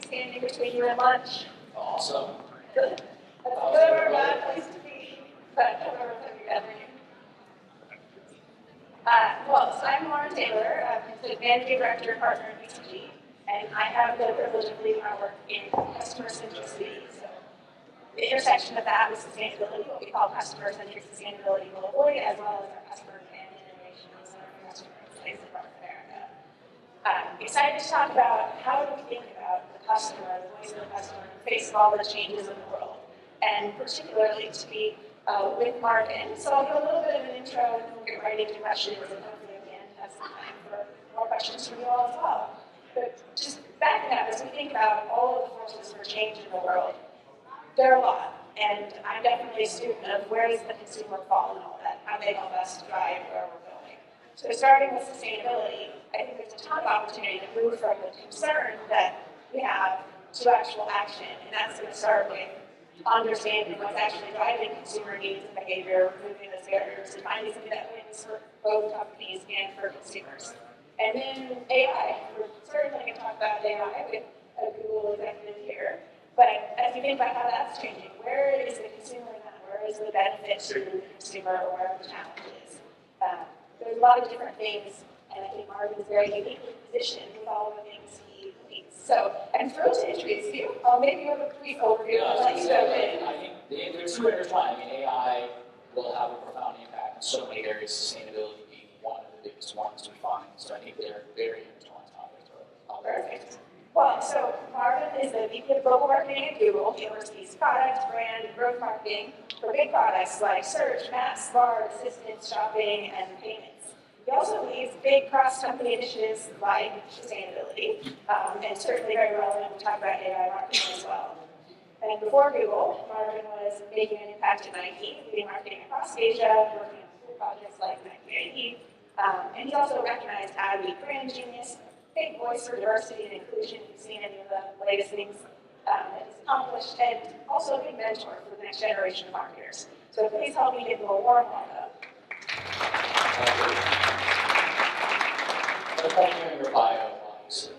standing between you and lunch. Awesome. Good. That's a good or bad place to be, but however it's gathering. So I'm Lauren Taylor. I'm the Managing Director and Partner at BCG, and I have the privilege of leading our work in customer centricity. So the intersection of that with sustainability, what we call customer-centric sustainability globally, as well as our customer and innovations and our customer insights in North America. Excited to talk about how do we think about the customer, the voice of the customer, in the face of all the changes in the world, and particularly to be with Marvin. So I'll give a little bit of an intro and then we'll get right into questions, and hopefully at the end have some time for more questions from you all as well. But just backing up, as we think about all of the forces for change in the world, there are a lot, and I'm definitely a student of where does the consumer fall in all that, how they help us drive where we're going. So starting with sustainability, I think there's a ton of opportunity to move from the concern that we have to actual action, and that's going to start with understanding what's actually driving consumer needs and behavior, removing those barriers, and finding something that wins for both companies and for consumers. And then AI. We're certainly going to talk about AI with a Google executive here. But as you think about how that's changing, where is the consumer in that? Where is the benefit to the consumer, or where the challenge is? There's a lot of different things, and I think Marvin is very uniquely positioned with all of the things he leads. So I'm thrilled to introduce you. I'll maybe give a brief overview and let you jump in. I think they're two intertwined. I mean, AI will have a profound impact in so many areas, sustainability being one of the biggest ones we find. So I think they're very intertwined topics. Perfect. Well, so Marvin is the VP of Global Marketing at Google. He oversees product, brand, and growth marketing for big products like search, maps, smart, assistance, shopping, and payments. He also leads big cross-company initiatives like sustainability, and certainly very relevant when we talk about AI marketing as well. And before Google, Marvin was making an impact in Nike, leading marketing across Asia, working on cool projects like Nike AE. And he's also recognized as a brand genius, big voice for diversity and inclusion. If you've seen any of the latest things that he's accomplished, and also a big mentor for the next generation of marketers. So please help me give him a warm welcome. Your bio, of course.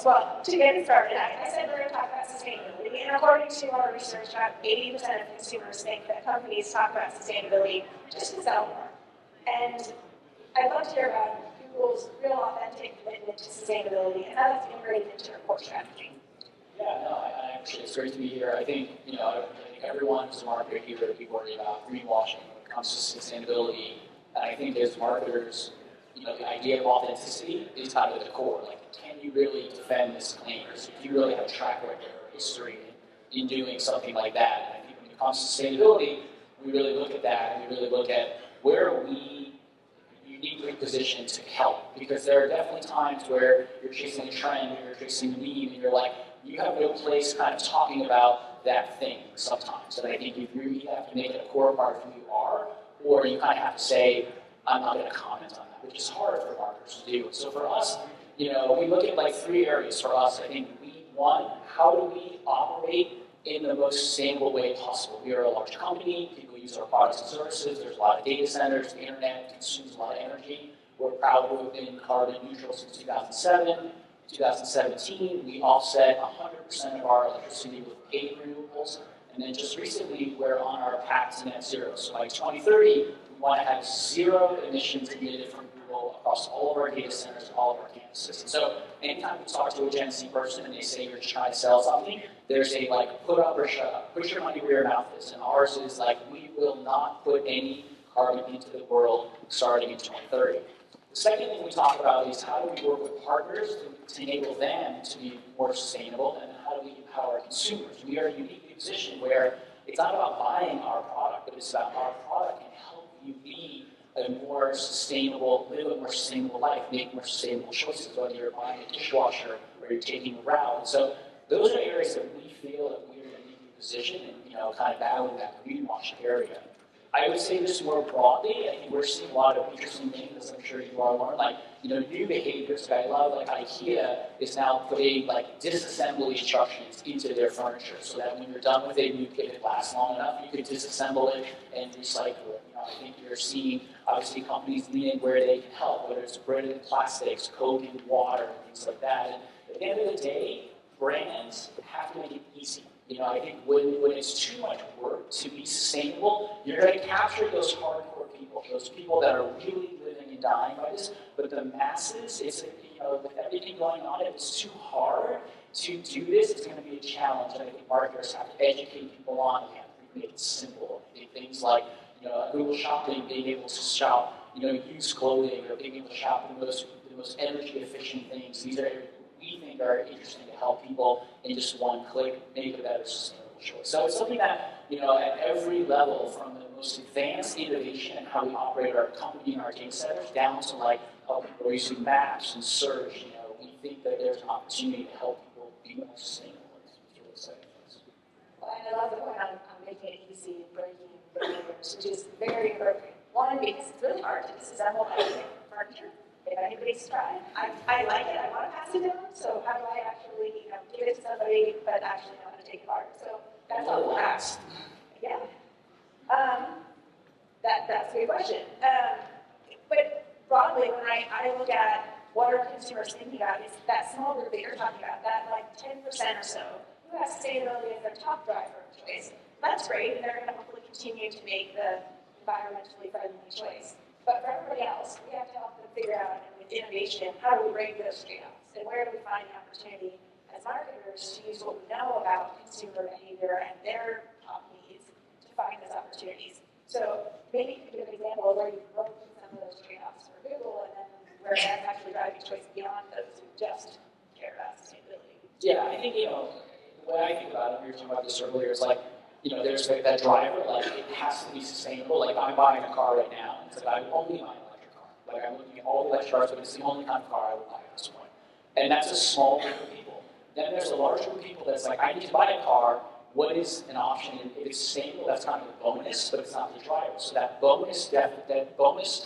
Well, to get started, I said we're going to talk about sustainability, and according to our research, about 80% of consumers think that companies talk about sustainability just to sell more. And I'd love to hear about Google's real authentic commitment to sustainability and how that's integrated into your core strategy. Yeah, no, I actually, it's great to be here. I think, I think everyone who's a marketer here to be worried about greenwashing when it comes to sustainability. And I think as marketers, the idea of authenticity is kind of at the core. Like, can you really defend this claim? Do you really have a track record or history in doing something like that? And I think when it comes to sustainability, we really look at that, and we really look at where are we uniquely positioned to help. Because there are definitely times where you're chasing a trend, or you're chasing a meme, and you're like, you have no place kind of talking about that thing sometimes. And I think you really have to make it a core part of who you are, or you kind of have to say, I'm not going to comment on that, which is hard for marketers to do. So for us, we look at like three areas for us. I think one, how do we operate in the most sustainable way possible? We are a large company, people use our products and services, there's a lot of data centers, the internet consumes a lot of energy. We're proud to have been carbon neutral since 2007. 2017, we offset 100% of our electricity with paid renewables. And then just recently, we're on our path to net zero. So by 2030, we want to have zero emissions emitted from Google across all of our data centers and all of our campuses. And so anytime we talk to a Gen Z person and they say you're just trying to sell something, there's a put up or shut up, push your money where your mouth is. And ours is we will not put any carbon into the world starting in 2030. The second thing we talk about is how do we work with partners to enable them to be more sustainable, and how do we empower consumers? We are uniquely positioned where it's not about buying our product, but it's about our product can help you be a more sustainable, live a more sustainable life, make more sustainable choices, whether you're buying a dishwasher or you're taking a route. And so those are areas that we feel that we are uniquely positioned and kind of battling that greenwashing area. I would say this more broadly. I think we're seeing a lot of interesting things, as I'm sure you all learn, new behaviors. I love, IKEA is now putting, disassembly instructions into their furniture, so that when you're done with it, if it lasts long enough, you can disassemble it and recycle it. I think you're seeing, obviously, companies lean in where they can help, whether it's breaded plastics, coated water, things like that. And the end of the day, brands have to make it easy. I think when it's too much work to be sustainable, you're going to capture those hardcore people, those people that are really living and dying by this. But the masses, with everything going on, if it's too hard to do this, it's going to be a challenge. And I think marketers have to educate people on. They have to make it simple. I think things like Google Shopping, being able to shop used clothing, or being able to shop the most energy efficient things. These are we think are interesting to help people in just one click make a better sustainable choice. So it's something that, at every level, from the most advanced innovation and how we operate our company and our data centers down to like how people are using maps and search, we think that there's an opportunity to help people be more sustainable. It's really exciting for us. Well, and I love the point on making it easy and breaking barriers, which is very appropriate. One, because it's really hard to disassemble anything from furniture. If anybody's tried, I like it, I want to pass it down, so how do I actually give it to somebody but actually know how to take it apart? So that's all last. Yeah. That's a good question. But broadly, when I look at what are consumers thinking about, is that small group that you're talking about, that like 10% or so, who has sustainability as their top driver of choice. That's great, and they're going to hopefully continue to make the environmentally friendly choice. But for everybody else, we have to help them figure out, and with innovation, how do we break those trade-offs? And where do we find the opportunity as marketers to use what we know about consumer behavior and their top needs to find those opportunities? So maybe you could give an example of where you broke some of those trade-offs for Google, and then where that's actually driving choice beyond those who just care about sustainability. Yeah, I think, the way I think about it, we were talking about this earlier, is like, there's that driver, like, it has to be sustainable. Like, I'm buying a car right now, and it's like, I will only buy an electric car. Like, I'm looking at all the electric cars, but it's the only kind of car I will buy at this point. And that's a small group of people. Then there's a large group of people that's like, I need to buy a car. What is an option? And if it's sustainable, that's kind of a bonus, but it's not the driver. So that bonus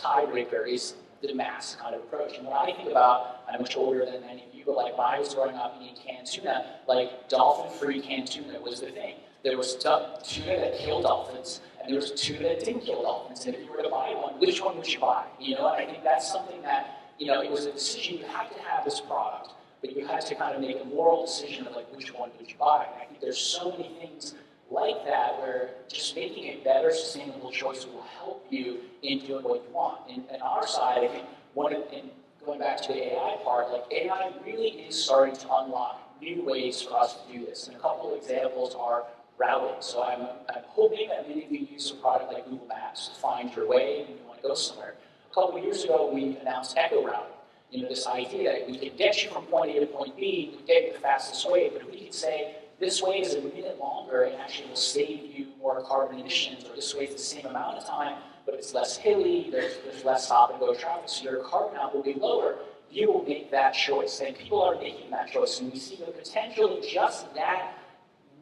tiebreaker is the mass kind of approach. And when I think about, I'm much older than many of you, but like when I was growing up eating canned tuna, like dolphin-free canned tuna was the thing. There was tuna that killed dolphins, and there was tuna that didn't kill dolphins. And if you were to buy one, which one would you buy? And I think that's something that, it was a decision. You had to have this product, but you had to kind of make a moral decision of like, which one would you buy? And I think there's so many things like that where just making a better sustainable choice will help you in doing what you want. And on our side, I think and going back to the AI part, like AI really is starting to unlock new ways for us to do this. And a couple of examples are routing. So I'm hoping that many of you use a product like Google Maps to find your way when you want to go somewhere. A couple of years ago, we announced echo routing. This idea that we can get you from point A to point B, we can get you the fastest way, but we could say, this way is a minute longer and actually will save you more carbon emissions, or this way is the same amount of time, but it's less hilly, there's less stop and go traffic, so your carbon out will be lower. You will make that choice, and people are making that choice, and we see the potential of just that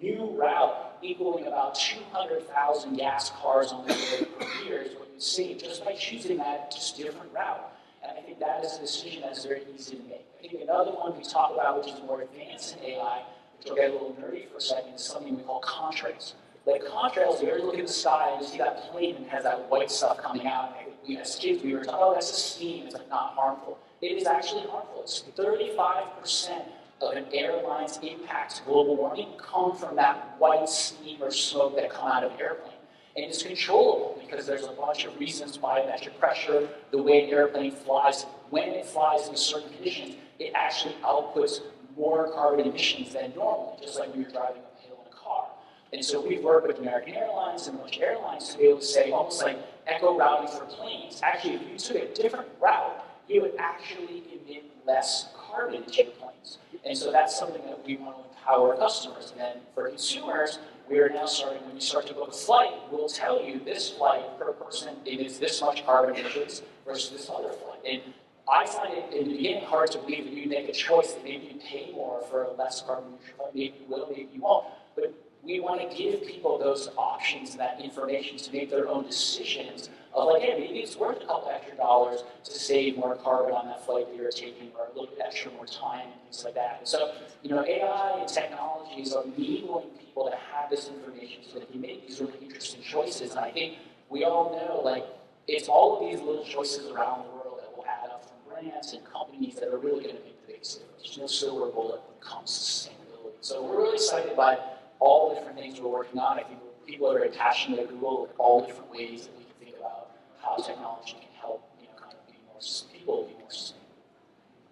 new route equaling about 200,000 gas cars on the road per year is what you see just by choosing that just different route. And I think that is a decision that's very easy to make. I think another one we talk about, which is more advanced in AI, which will get a little nerdy for a second, is something we call contrails. Like contrails, you ever look at the sky and you see that plane and has that white stuff coming out. And we, as kids, we were taught, oh, that's a steam, it's like not harmful. It is actually harmful. It's 35% of an airline's impact to global warming come from that white steam or smoke that come out of an airplane. And it's controllable because there's a bunch of reasons why metric pressure, the way an airplane flies, when it flies in certain conditions, it actually outputs more carbon emissions than normal, just like when you're driving uphill in a car. And so we've worked with American Airlines and a bunch of airlines to be able to say, almost like echo routing for planes. Actually, if you took a different route, you would actually emit less carbon into your planes. And so that's something that we want to empower customers. And then for consumers, we are now starting, when you start to book a flight, we'll tell you this flight per person emits this much carbon emissions versus this other flight. And I find it in the beginning hard to believe that you make a choice that maybe you pay more for a less carbon neutral flight. Maybe you will, maybe you won't. But we want to give people those options and that information to make their own decisions of like, hey, maybe it's worth a couple extra dollars to save more carbon on that flight that you're taking, or a little bit extra more time and things like that. And so, AI and technologies are enabling people to have this information so that you make these really interesting choices. And I think we all know, like, it's all of these little choices around the world that will add up from brands and companies that are really going to make the biggest difference. there's no silver bullet when it comes to sustainability. So we're really excited by all the different things we're working on. I think people are very passionate at Google with all the different ways that we can think about how technology can help, kind of be more people be more sustainable.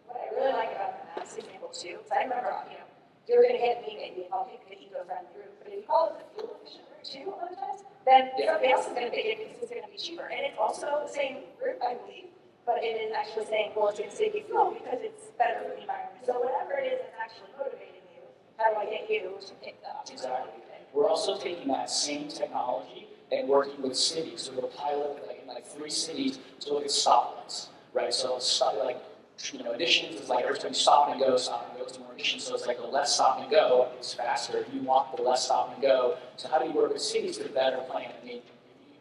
What I really like about the maps example too, because I remember, you were going to hit me maybe, I'll pick the eco-friendly route, but if you call it the fuel efficient route too a lot of times, then somebody else is going to pick it because it's going to be cheaper. And it's also the same route, I believe, but it is actually saying, well, it's going to save you fuel because it's better for the environment. So whatever it is that's actually motivating you, how do I get you to pick the option? Exactly. We're also taking that same technology and working with cities. So we'll pilot in 3 cities to look at stoplights, right? So emissions is like every time you stop and go to more emissions. So it's like the less stop and go, it's faster. You want the less stop and go. So how do you work with cities to better plan? I mean,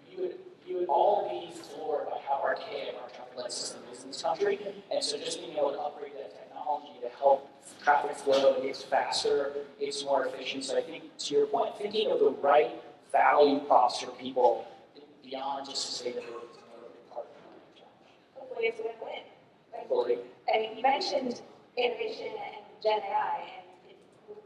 you would all be floored by how archaic our traffic light system is in this country. And so just being able to upgrade that technology to help traffic flow, it's faster, it's more efficient. So I think, to your point, thinking of the right value props for people beyond just sustainability is another big part of the challenge. Hopefully it's a win-win. Hopefully. And you mentioned innovation and Gen AI, and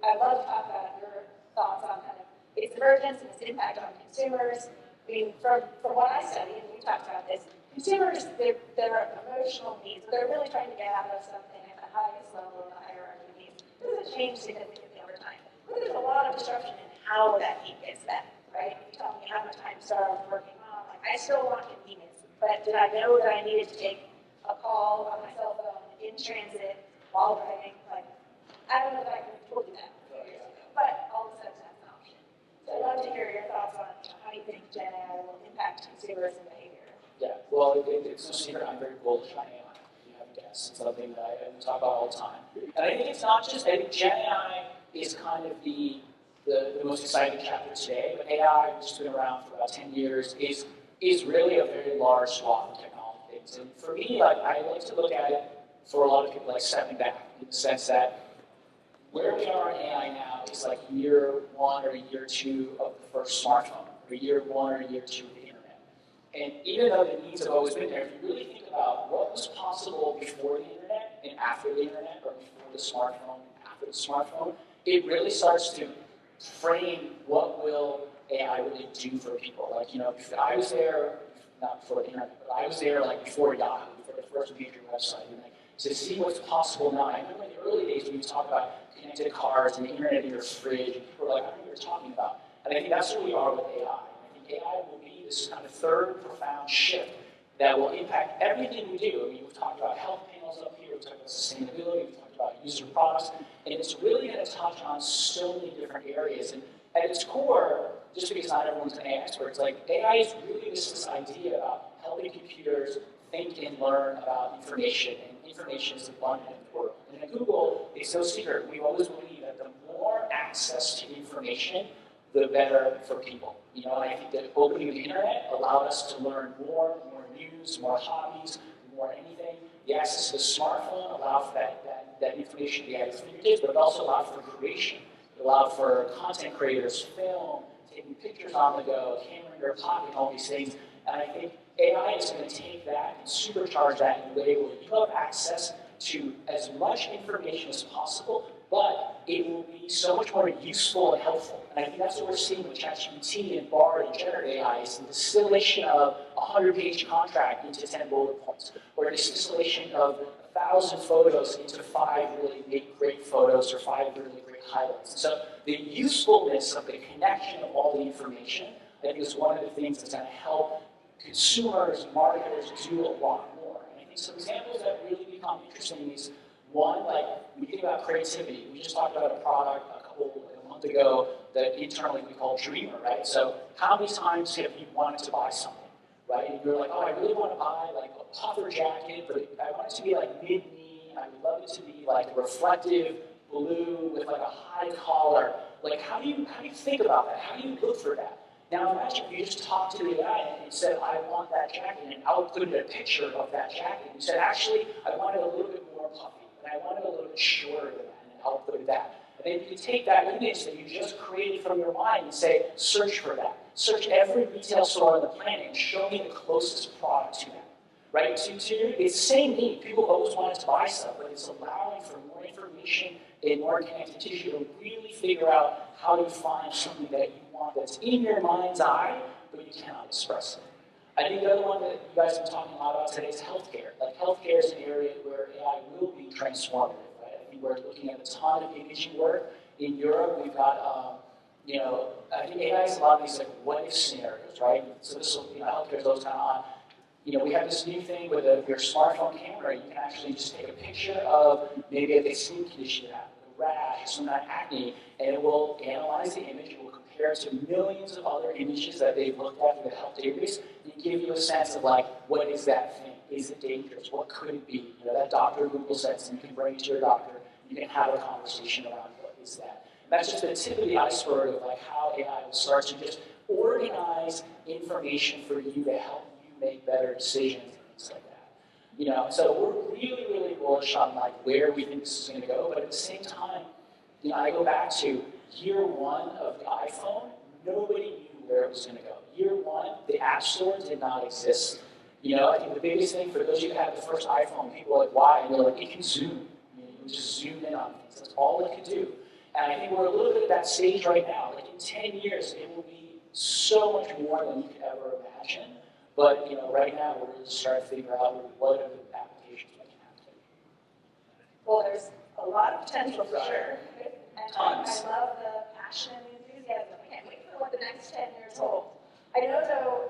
I'd love to talk about your thoughts on kind of its emergence and its impact on consumers. I mean, from what I study, and we talked about this, consumers, their emotional needs, they're really trying to get out of something at the highest level of the hierarchy of needs. This has changed significantly over time. But there's a lot of disruption in how that need gets met, right? You tell me how much time Star was working on, I still want convenience, but did I know that I needed to take a call on my cell phone in transit while driving? I don't know that I could totally do that a few years ago, but all of a sudden that's an option. So I'd love to hear your thoughts on how you think Gen AI will impact consumers and behavior. Yeah, well, it's no secret I'm very bullish on AI. If you haven't guessed, it's something that I talk about all the time. And I think it's not just, I think Gen AI is kind of the most exciting chapter today, but AI, which has been around for about 10 years, is really a very large swath of technology. And for me, I like to look at it for a lot of people stepping back in the sense that where we are in AI now is like year 1 or year 2 of the first smartphone, or year 1 or year 2 of the internet. And even though the needs have always been there, if you really think about what was possible before the internet and after the internet, or before the smartphone and after the smartphone, it really starts to frame what will AI really do for people. I was there, not before the internet, but I was there before Yahoo, before the first major website, and to see what's possible now. I remember in the early days when you talk about connected cars and the internet in your fridge, and people were like, I don't know what you're talking about. And I think that's where we are with AI. I think AI will be this kind of third profound shift that will impact everything we do. I mean, we've talked about health panels up here, we've talked about sustainability, we've talked about user products, and it's really going to touch on so many different areas. And at its core, just because not everyone's an AI expert, AI is really this idea about helping computers think and learn about information, and information is abundant in the world. And at Google, it's no secret. We've always believed that the more access to information, the better for people. And I think that opening the internet allowed us to learn more news, more hobbies, more anything. The access to the smartphone allowed for that information to be at your fingertips, but it also allowed for creation. It allowed for content creators, film, taking pictures on the go, camera in your pocket, all these things. And I think AI is going to take that and supercharge that in a way where you have access to as much information as possible, but it will be so much more useful and helpful. And I think that's what we're seeing with ChatGPT and Bard and generative AI, is the distillation of a 100-page contract into 10 bullet points, or the distillation of 1,000 photos into 5 really great photos or 5 really great highlights. So the usefulness of the connection of all the information, I think, is one of the things that's going to help consumers, marketers do a lot more. And I think some examples that really become interesting is, one, we think about creativity. We just talked about a product a month ago that internally we call Dreamer, right? So how many times have you wanted to buy something, right? And you're like, oh, I really want to buy a puffer jacket, but I want it to be mid-knee, and I would love it to be reflective blue with a high collar. How do you think about that? How do you look for that? Now imagine if you just talked to the AI and said, I want that jacket, and outputted a picture of that jacket. You said, actually, I want it a little bit more puffy, and I want it a little bit shorter than that, and outputted that. And then you can take that image that you just created from your mind and say, search for that. Search every retail store on the planet and show me the closest product to that. right? It's the same need. People always want us to buy stuff, but it's allowing for more information and more connected tissue to really figure out how to find something that you want that's in your mind's eye, but you cannot express it. I think the other one that you guys have been talking a lot about today is healthcare. Like healthcare is an area where AI will be transformative, right? I think we're looking at a ton of imaging work. In Europe, we've got, I think AI is a lot of these like what if scenarios, right? So this will, healthcare is always kind of on. We have this new thing with your smartphone camera. You can actually just take a picture of maybe a skin condition you have, a rash, some kind of acne, and it will analyze the image. It will compare it to millions of other images that they've looked at in the health database, and give you a sense of like, what is that thing? Is it dangerous? What could it be? That doctor Google says, and you can bring it to your doctor. You can have a conversation around what is that. And that's just the tip of the iceberg of like how AI will start to just organize information for you to help make better decisions and things like that. So we're really, really bullish on like where we think this is going to go. But at the same time, I go back to year one of the iPhone. Nobody knew where it was going to go. Year one, the App Store did not exist. I think the biggest thing for those of you who had the first iPhone, people are like, why? And they're like, it can zoom. You just zoom in on things. That's all it can do. And I think we're a little bit at that stage right now. Like in 10 years, it will be so much more than you could ever imagine. But right now we're really starting to figure out what are the applications we can have. Well, there's a lot of potential for sure. And Tons. I love the passion and the enthusiasm. I can't wait for what the next 10 years hold. I know though,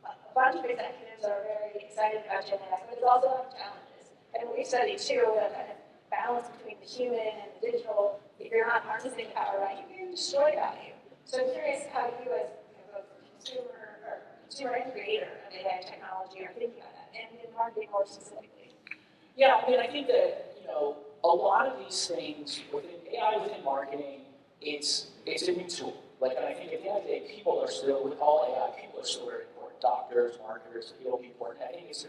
a bunch of executives are very excited about Gen AI, but there's also a lot of challenges. And we studied too, the kind of balance between the human and the digital. If you're not harnessing power right, you can destroy value. So I'm curious how you as both consumer and creator of AI technology are thinking about that, and in marketing more specifically. Yeah, I think that a lot of these things within AI within marketing, it's a new tool. Like, and I think at the end of the day, people are still with all AI, people are still very important. Doctors, marketers, it'll be important. I think it's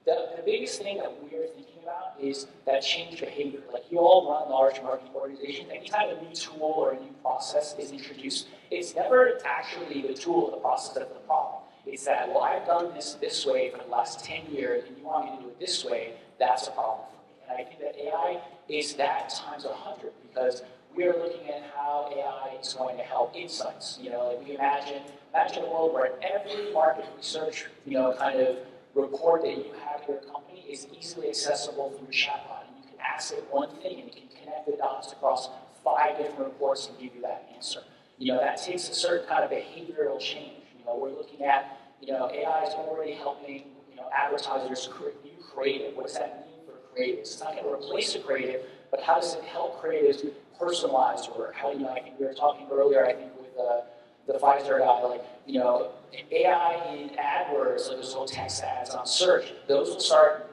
the biggest thing that we're thinking about is that change behavior. Like you all run large marketing organizations. Anytime a new tool or a new process is introduced, it's never actually the tool or the process that's the problem. It's that, well, I've done this way for the last 10 years, and you want me to do it this way, that's a problem for me. And I think that AI is that times 100, because we are looking at how AI is going to help insights. Like we imagine a world where every market research, kind of report that you have in your company is easily accessible through a chatbot. And you can ask it one thing, and it can connect the dots across 5 different reports and give you that answer. That takes a certain kind of behavioral change. We're looking at, AI is already helping, advertisers create new creative. What does that mean for creatives? It's not going to replace a creative, but how does it help creatives personalize work? How, I think we were talking earlier, I think with the Fireside guy, like, AI in AdWords, like those little text ads on search, those will start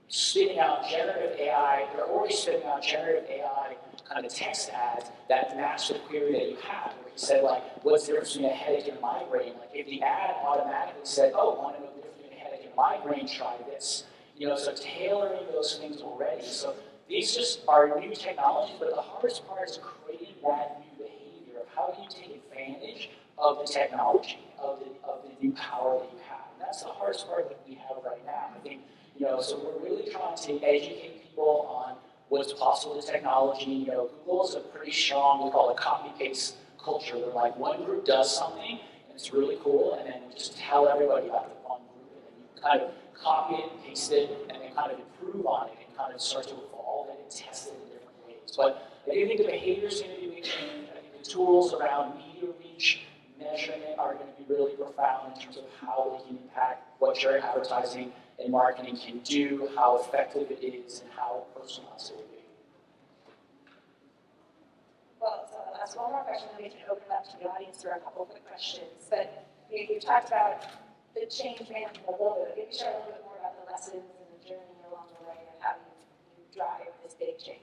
spitting out generative AI. They're already spitting out generative AI kind of text ads that match the query that you have. Where you said, like, what's the difference between a headache and a migraine? Like, if the ad automatically said, oh, I want to know the difference between a headache and a migraine, try this. So tailoring those things already. So these just are new technologies, but the hardest part is creating that new behavior of how do you take advantage of the technology, of the new power that you have. And that's the hardest part that we have right now. I think, so we're really trying to educate people on what's possible with technology. Google is a pretty strong, we call it copy-paste culture. They're like, one group does something, and it's really cool, and then you just tell everybody about the one group, and then you kind of copy it and paste it, and then kind of improve on it, and kind of start to evolve it and test it in different ways. But I do think the behavior is going to be a big change. I think the tools around media reach, measurement are going to be really profound in terms of how they can impact what your advertising and marketing can do, how effective it is, and how personalized it will be. Well, so I'll ask one more question, then we can open it up to the audience for a couple quick questions. But you talked about the change management a little bit. Maybe share a little bit more about the lessons and the journey along the way and how you drive this big change.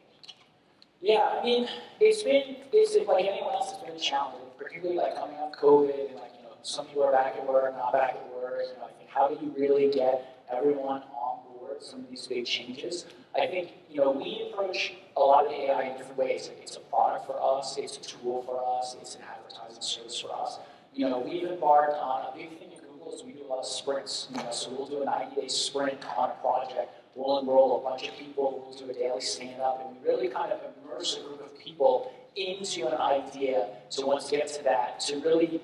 Yeah, it's like anyone else, it's been challenging, particularly like coming out of COVID, and like, some people are back at work, not back at work. I think how do you really get everyone on board some of these big changes? I think, we approach a lot of the AI in different ways. Like, it's a product for us, it's a tool for us, it's an advertising service for us. We've embarked on a big thing at Google Google is we do a lot of sprints. So we'll do a 90-day sprint on a project. We'll enroll a bunch of people. We'll do a daily stand-up, and we really kind of immerse a group of people into an idea to once get to that, to really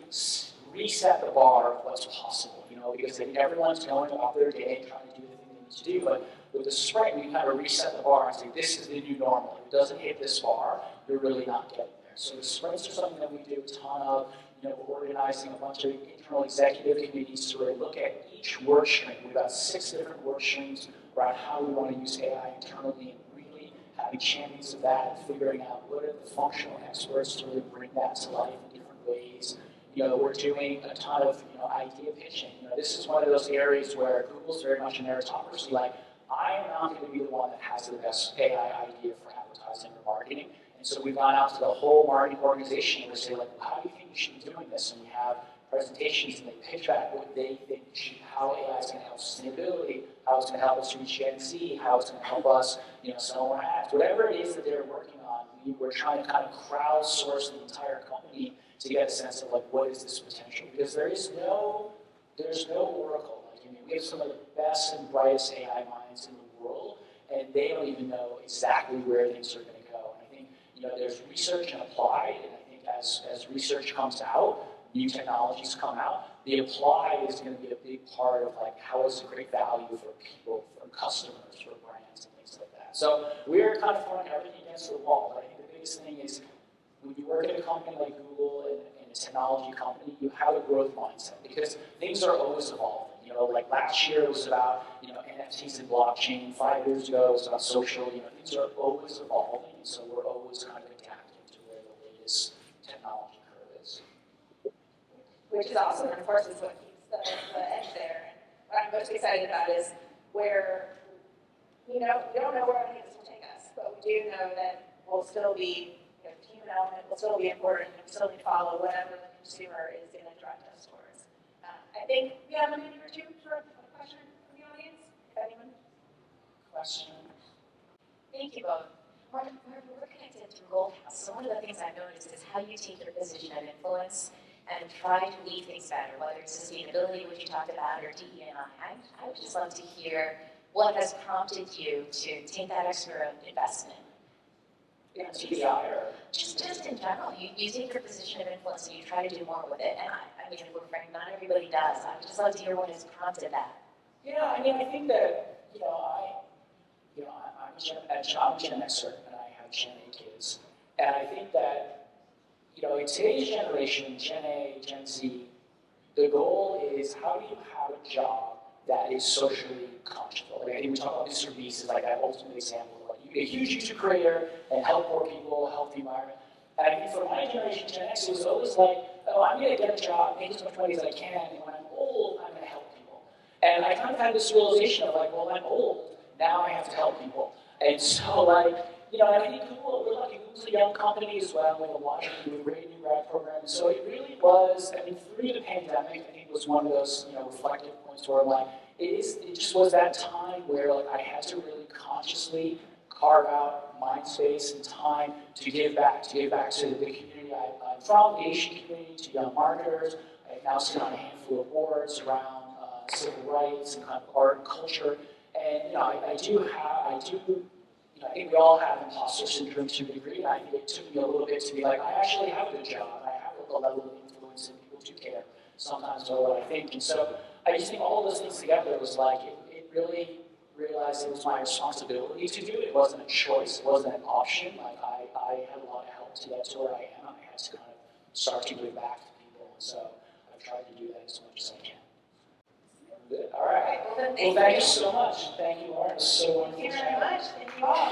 reset the bar of what's possible. Because I think everyone's going about their day and trying to do the thing they need to do, but with the sprint, we kind of reset the bar and say, this is the new normal. If it doesn't hit this bar, you're really not getting there. So the sprints are something that we do a ton of. We're organizing a bunch of internal executive committees to really look at each work stream. We've got 6 different work streams around how we want to use AI internally and really having champions of that and figuring out what are the functional experts to really bring that to life in different ways. We're doing a ton of idea pitching. This is one of those areas where Google's very much a meritocracy. Like, I am not going to be the one that has the best AI idea for advertising or marketing. And so we've gone out to the whole marketing organization and we say, like, well, how do you think we should be doing this? And we have presentations and they pitch back what they think how AI is going to help sustainability, how it's going to help us reach Gen Z, how it's going to help us, sell more ads. Whatever it is that they're working on, we're trying to kind of crowdsource the entire company to get a sense of like what is this potential, because there's no oracle. We have some of the best and brightest AI minds in the world, and they don't even know exactly where things are going to go. And I think there's research and applied, and I think as research comes out, new technologies come out, the applied is going to be a big part of like how is it great value for people, for customers, for brands, and things like that. So we're kind of throwing everything against the wall. But I think the biggest thing is, when you work at a company like Google and a technology company, you have a growth mindset because things are always evolving. Like last year it was about NFTs and blockchain. 5 years ago it was about social. Things are always evolving, and so we're always kind of adapting to where the latest technology curve is. Which is awesome, and of course is what keeps the edge there. And what I'm most excited about is where we don't know where any of this will take us, but we do know that we'll still be the human element will still be important, and we still need to follow whatever the consumer is going to direct us towards. I think we have a minute or two for a question from the audience. If anyone? Question? Thank you both. Marvin, we're connected through Goldhouse, so one of the things I've noticed is how you take your position of influence and try to leave things better, whether it's sustainability, which you talked about, or DE&I. I would just love to hear what has prompted you to take that extra investment. Just in general, you take your position of influence and you try to do more with it. And I mean, if we're frank, not everybody does. I would just love to hear what has prompted that. Yeah, I mean, I think that I'm a Gen Xer and I have Gen A kids, and I think that in today's generation, Gen A, Gen Z, the goal is how do you have a job that is socially conscious? Like I think we talk about Mr. Beast as like that ultimate example. You be a huge YouTube creator and help more people, help the environment. And I think for my generation, Gen X, it was always like, oh, I'm going to get a job, make as much money as I can, and when I'm old, I'm going to help people. And I kind of had this realization of like, well, I'm old, now I have to help people. And so like, and I think Google, we're lucky, Google's a young company as well, we have a lot of great new grad programs. So it really was, I mean, through the pandemic, I think was one of those, reflective points where I'm like, it just was that time where like I had to really consciously carve out mind space and time to give back to the community I'm from, the Asian community, to young marketers. I now sit on a handful of boards around civil rights and kind of art and culture. And I think we all have imposter syndrome to a degree. And I think it took me a little bit to be like, I actually have a good job. I have a level of influence, and people do care sometimes about what I think. And so I just think all those things together was like, it really realized it was my responsibility to do it. It wasn't a choice. It wasn't an option. Like I had a lot of help to get to where I am. I had to kind of start to give back to people. And so I've tried to do that as much as I can. Good. All right. Well, thank you so much. Thank you, Lauren. It was so wonderful. Thank you very much. Thank you all.